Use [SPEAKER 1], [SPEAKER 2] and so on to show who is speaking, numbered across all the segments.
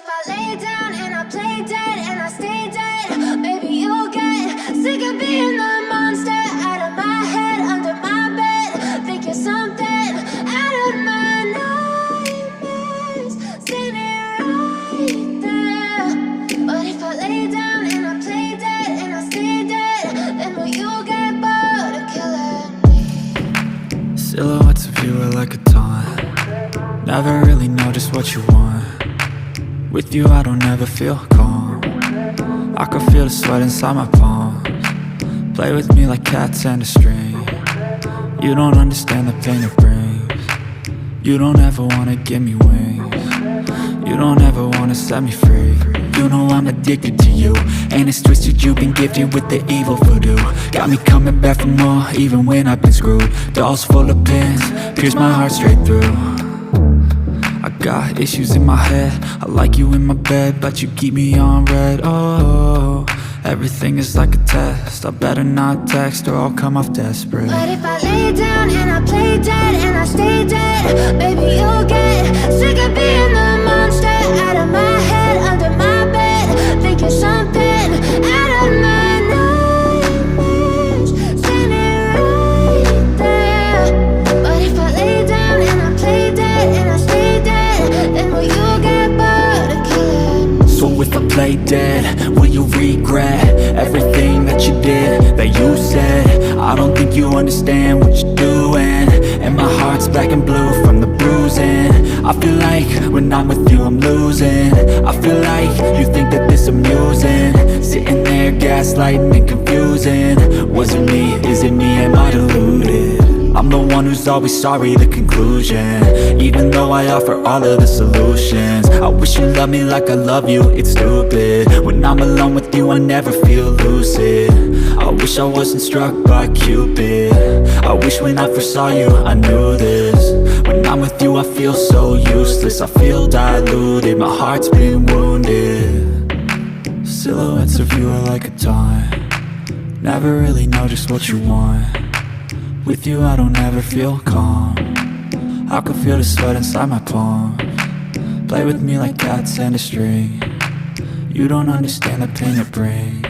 [SPEAKER 1] if I lay down and I play dead and I stay dead, maybe you'll get sick of being the monster out of my head, under my bed. Think you're something out of my nightmares, standing right there. But if I lay down and I play dead and I stay dead, then will you get bored of killing me?
[SPEAKER 2] Silhouettes of you are like a taunt. Never really know just what you want. With you I don't ever feel calm. I can feel the sweat inside my palms. Play with me like cats and a string. You don't understand the pain it brings. You don't ever wanna give me wings. You don't ever wanna set me free. You know I'm addicted to you, and it's twisted, you've been gifted with the evil voodoo. Got me coming back for more, even when I've been screwed. Dolls full of pins, pierce my heart straight through. I got issues in my head, I like you in my bed, but you keep me on red. Oh, everything is like a test, I better not text or I'll come off desperate.
[SPEAKER 1] But if I lay down and I play dead and I stay dead, maybe you'll get sick of being the monster out of my head, under my bed. Think you're something out of my nightmares, standing right there. But if I lay down and I play dead and I stay dead, then will you get bored of killing me?
[SPEAKER 2] So if I play dead, will you regret everything that you did, that you said? I don't think you understand what you're doing, and my heart's black and blue from the bruising. I feel like when I'm with you I'm losing. I feel like you think that this amusing, sitting there gaslighting and confusing. Was it me? Is it me? Am I deluded? I'm the one who's always sorry, the conclusion, even though I offer all of the solutions. I wish you loved me like I love you, it's stupid. When I'm alone with you I never feel lucid. I wish I wasn't struck by Cupid. I wish when I first saw you I knew this. When I'm with you I feel so useless, I feel diluted, my heart's been wounded. Silhouettes of you are like a taunt. Never really know just what you want. With you I don't ever feel calm. I can feel the sweat inside my palms. Play with me like cats and a string. You don't understand the pain it brings.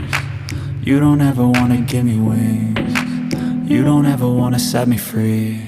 [SPEAKER 2] You don't ever wanna give me wings. You don't ever wanna set me free.